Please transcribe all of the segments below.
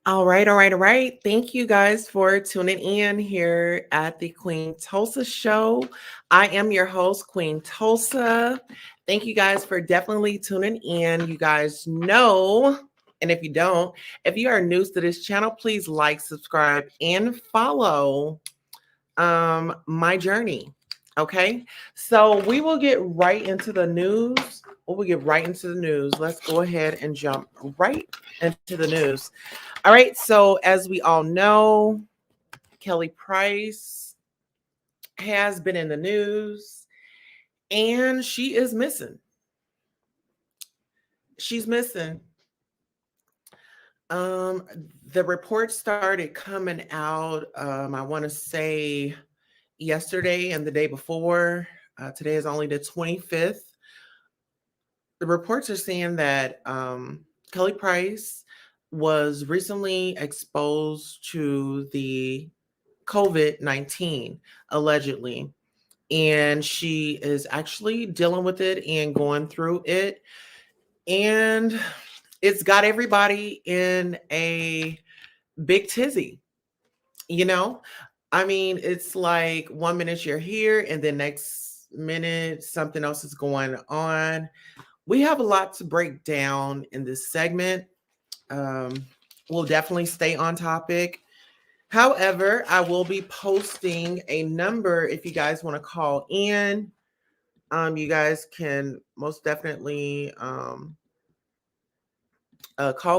All right, all right, all right. Thank you guys for tuning in here at the Queen Tulsa Show. I am your host, Queen Tulsa. Thank you guys for definitely tuning in. You guys know, and if you don't, if you are new to this channel, please like, subscribe, and follow my journey. Okay, so we will get right into the news. We'll get right into the news. Let's go ahead and jump right into the news. All right. So, as we all know, Kelly Price has been in the news and she is missing. She's missing. Um, the report started coming out, I want to say yesterday and the day before. Today is only the 25th. The reports are saying that Kelly Price was recently exposed to the COVID-19, allegedly. And she is actually dealing with it and going through it. And it's got everybody in a big tizzy, you know? I mean, it's like 1 minute you're here, and the next minute something else is going on. We have a lot to break down in this segment. Um, we'll definitely stay on topic. However, I will be posting a number if you guys want to call in. You guys can most definitely call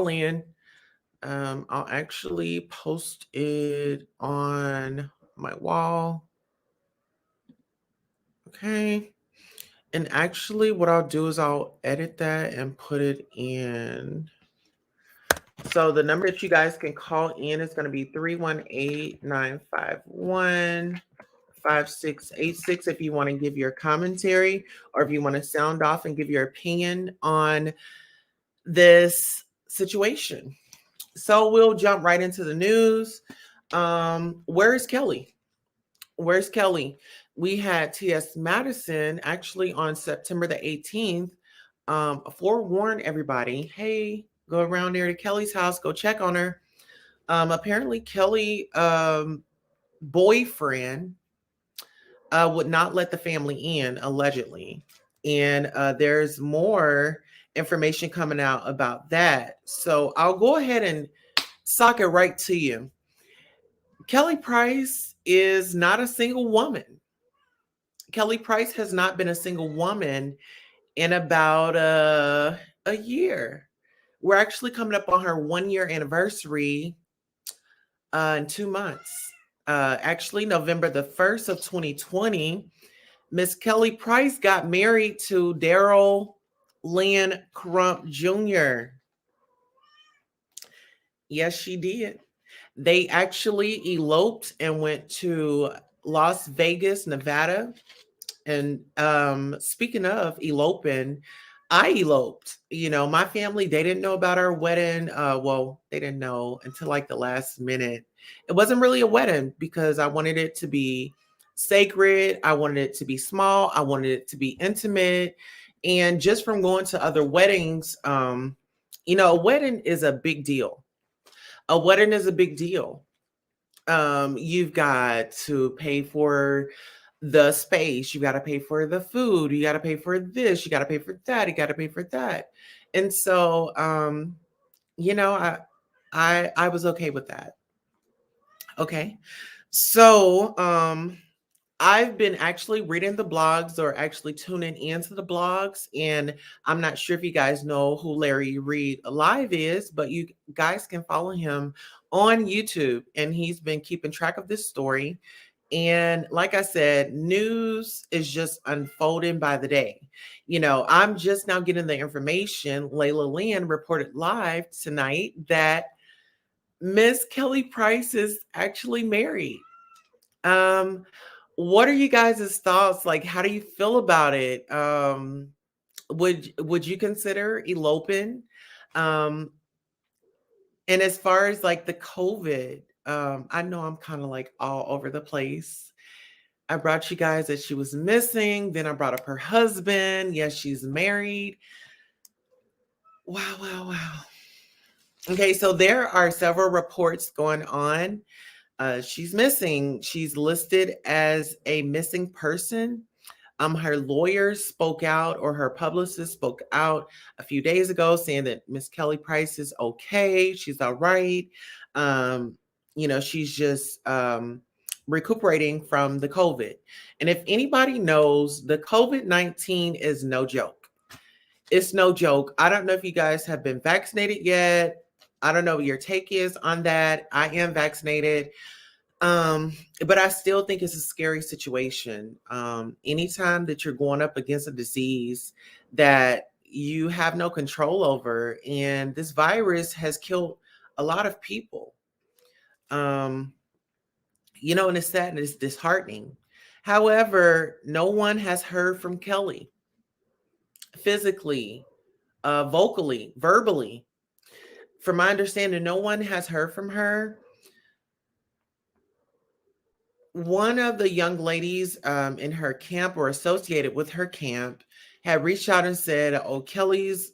in. I'll actually post it on my wall. Okay. And actually, what I'll do is I'll edit that and put it in. So the number that you guys can call in is going to be 318-951-5686 if you want to give your commentary or if you want to sound off and give your opinion on this situation. So we'll jump right into the news. Where is Kelly? Where's Kelly? We had T.S. Madison actually on September the 18th forewarn everybody, hey, go around there to Kelly's house, go check on her. Apparently, Kelly boyfriend would not let the family in, allegedly. And there's more information coming out about that. So I'll go ahead and sock it right to you. Kelly Price is not a single woman. Kelly Price has not been a single woman in about a year. We're actually coming up on her 1 year anniversary in 2 months. Actually, November the 1st of 2020, Miss Kelly Price got married to Daryl Lynn Crump Jr. Yes, she did. They actually eloped and went to Las Vegas, Nevada. And speaking of eloping, I eloped. You know, my family, they didn't know about our wedding. Well, they didn't know until like the last minute. It wasn't really a wedding because I wanted it to be sacred. I wanted it to be small. I wanted it to be intimate. And just from going to other weddings, a wedding is a big deal. A wedding is a big deal. You've got to pay for the space, you got to pay for the food, you got to pay for this, you got to pay for that, you got to pay for that. And so you know, I was okay with that. Okay. So I've been actually reading the blogs or actually tuning into the blogs. And I'm not sure if you guys know who Larry Reed Alive is, but you guys can follow him on YouTube. And he's been keeping track of this story. And like I said, news is just unfolding by the day. You know, I'm just now getting the information. Layla Lynn reported live tonight that Miss Kelly Price is actually married. Um, what are you guys' thoughts? Like, how do you feel about it? Would you consider eloping? Um, and as far as like the COVID, I know I'm kind of like all over the place. I brought you guys that she was missing. Then I brought up her husband. Yes, she's married. Wow, wow, wow. Okay, so there are several reports going on. She's missing. She's listed as a missing person. Her lawyer spoke out, or her publicist spoke out a few days ago, saying that Miss Kelly Price is okay. She's all right. Um, she's just recuperating from the COVID. And if anybody knows, the COVID-19 is no joke. It's no joke. I don't know if you guys have been vaccinated yet. I don't know what your take is on that. I am vaccinated. Um, but I still think it's a scary situation. Anytime that you're going up against a disease that you have no control over, and this virus has killed a lot of people. Um, and it's sad and it's disheartening. However, no one has heard from Kelly physically, vocally, verbally. From my understanding, no one has heard from her. One of the young ladies in her camp, or associated with her camp, had reached out and said, "Oh, Kelly's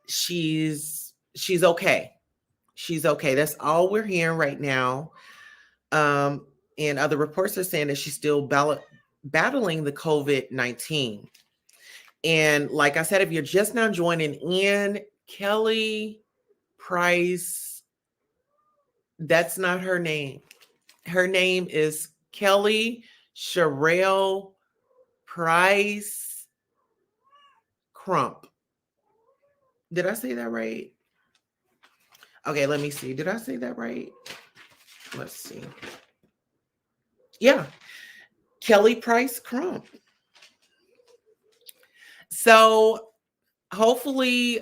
she's okay. She's okay." That's all we're hearing right now. And other reports are saying that she's still battling the COVID-19. And like I said, if you're just now joining in, Kelly Price, that's not her name. Her name is Kelly Sherelle Price Crump. Did I say that right? Okay, let me see. Did I say that right? Let's see. Yeah, Kelly Price Crump. So hopefully,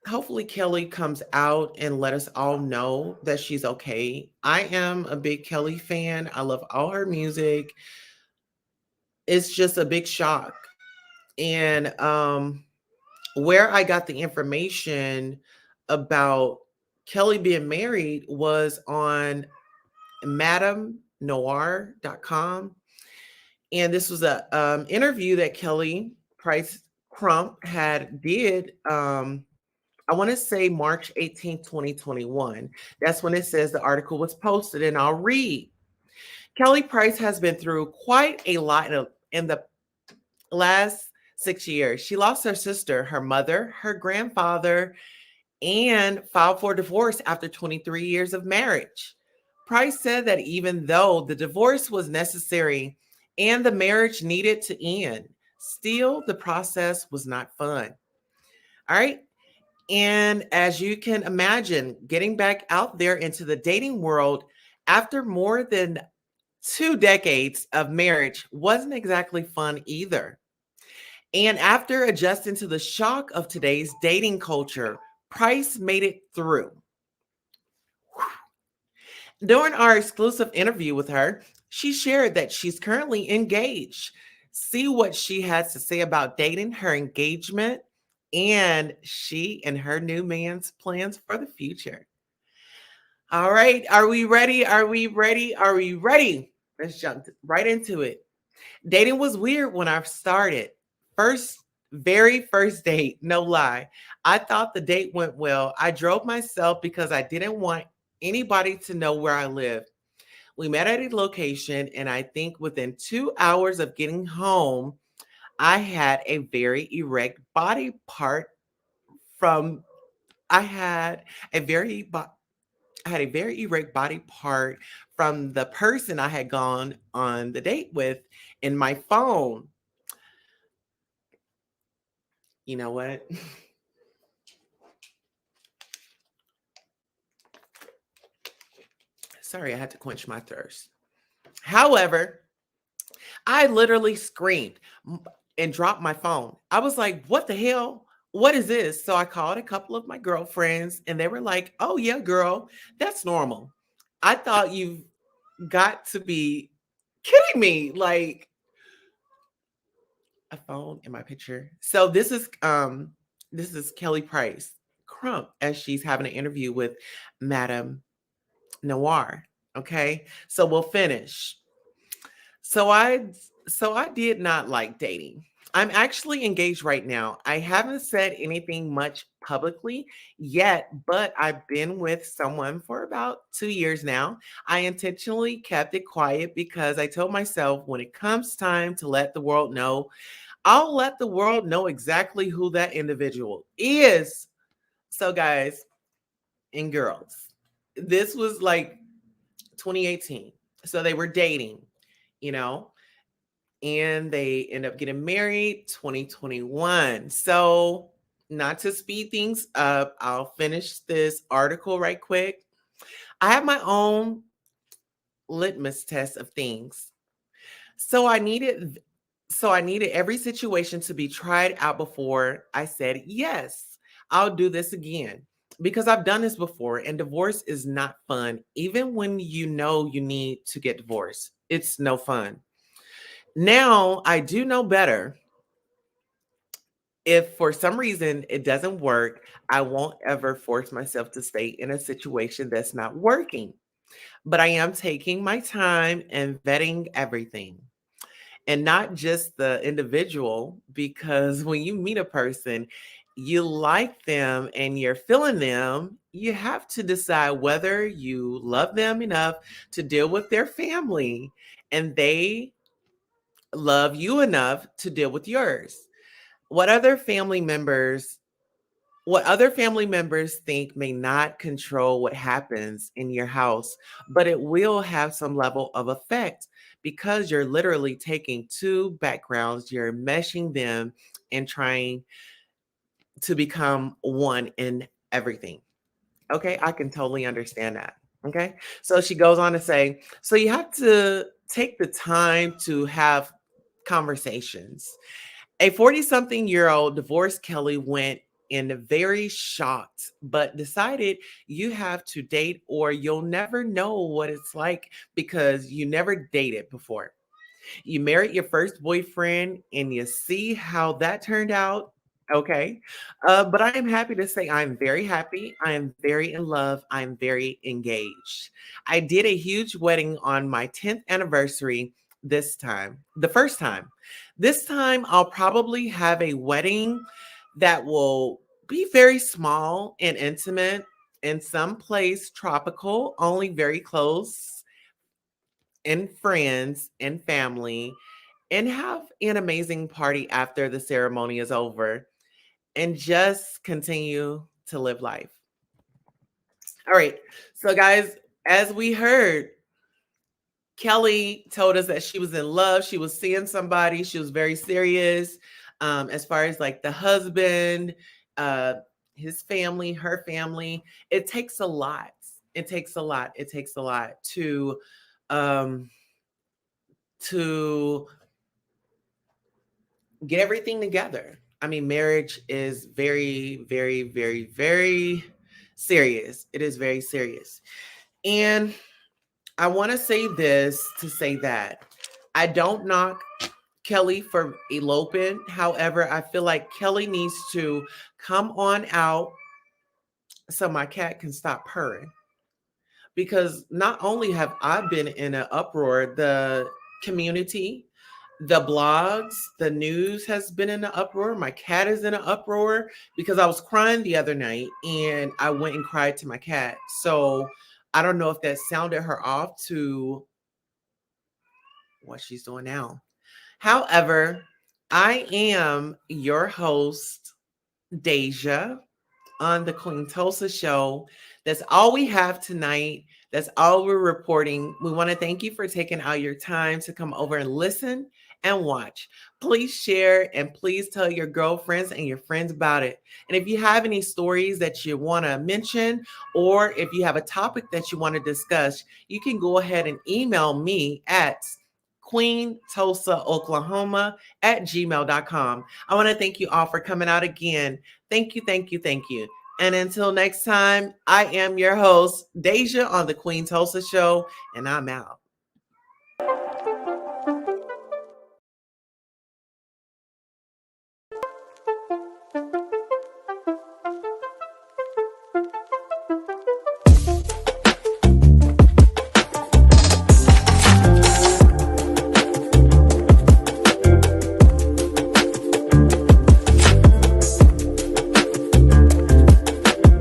hopefully Kelly comes out and let us all know that she's okay. I am a big Kelly fan. I love all her music. It's just a big shock. And where I got the information about Kelly being married was on madamenoir.com. And this was a interview that Kelly Price Crump did I want to say March 18th, 2021. That's when it says the article was posted, and I'll read. Kelly Price has been through quite a lot in the last 6 years. She lost her sister, her mother, her grandfather, and filed for divorce after 23 years of marriage. Price said that even though the divorce was necessary and the marriage needed to end, still the process was not fun. All right. And as you can imagine, getting back out there into the dating world after more than 2 decades of marriage wasn't exactly fun either. And after adjusting to the shock of today's dating culture, Price made it through. During our exclusive interview with her, she shared that she's currently engaged. See what she has to say about dating, her engagement, and she and her new man's plans for the future. All right, are we ready? Are we ready? Are we ready? Let's jump right into it. Dating was weird when I started. Very first date, no lie. I thought the date went well. I drove myself because I didn't want anybody to know where I lived. We met at a location, and I think within 2 hours of getting home, I had a very erect body part from I had a very I had a very erect body part from the person I had gone on the date with in my phone. You know what? Sorry, I had to quench my thirst. However, I literally screamed and dropped my phone. I was like, what the hell? What is this? So I called a couple of my girlfriends and they were like, oh, yeah, girl, that's normal. I thought you got to be kidding me. Like, a phone in my picture. So this is Kelly Price Crump as she's having an interview with Madame Noir. Okay. So we'll finish. So I did not like dating. I'm actually engaged right now. I haven't said anything much publicly yet, but I've been with someone for about 2 years now. I intentionally kept it quiet because I told myself when it comes time to let the world know, I'll let the world know exactly who that individual is. So, guys and girls, this was like 2018. So they were dating, you know, and they end up getting married 2021. So, not to speed things up, I'll finish this article right quick. I have my own litmus test of things. So I needed I needed every situation to be tried out before I said, "Yes, I'll do this again." Because I've done this before and divorce is not fun. Even when you know you need to get divorced, it's no fun. Now I do know better. If for some reason it doesn't work, I won't ever force myself to stay in a situation that's not working. But I am taking my time and vetting everything and not just the individual, because when you meet a person, you like them and you're feeling them, you have to decide whether you love them enough to deal with their family and they love you enough to deal with yours. What other family members what other family members think may not control what happens in your house, but it will have some level of effect because you're literally taking two backgrounds, you're meshing them and trying to become one in everything. Okay, I can totally understand that. Okay, so she goes on to say, so you have to take the time to have conversations. A 40-something-year-old divorced Kelly went in very shocked, but decided you have to date or you'll never know what it's like because you never dated before. You married your first boyfriend and you see how that turned out. Okay. But I am happy to say I'm very happy. I am very in love. I'm very engaged. I did a huge wedding on my 10th anniversary this time, the first time. This time, I'll probably have a wedding that will be very small and intimate in some place tropical, only very close and friends and family, and have an amazing party after the ceremony is over and just continue to live life. All right. So, guys, as we heard, Kelly told us that she was in love. She was seeing somebody. She was very serious as far as like the husband, uh, his family, her family. It takes a lot. It takes a lot. It takes a lot um, to get everything together. I mean, marriage is very, very, very, very serious. It is very serious. And I want to say this to say that I don't knock Kelly for eloping. However, I feel like Kelly needs to come on out so my cat can stop purring. Because not only have I been in an uproar, the community, the blogs, the news has been in an uproar. My cat is in an uproar because I was crying the other night and I went and cried to my cat. So I don't know if that sounded her off to what she's doing now. However, I am your host, Deja, on the Queen Tulsa Show. That's all we have tonight. That's all we're reporting. We want to thank you for taking out your time to come over and listen and watch. Please share and please tell your girlfriends and your friends about it. And if you have any stories that you want to mention, or if you have a topic that you want to discuss, you can go ahead and email me at Queen Tulsa, Oklahoma at gmail.com. I want to thank you all for coming out again. Thank you, thank you, thank you. And until next time, I am your host, Deja, on the Queen Tulsa Show, and I'm out.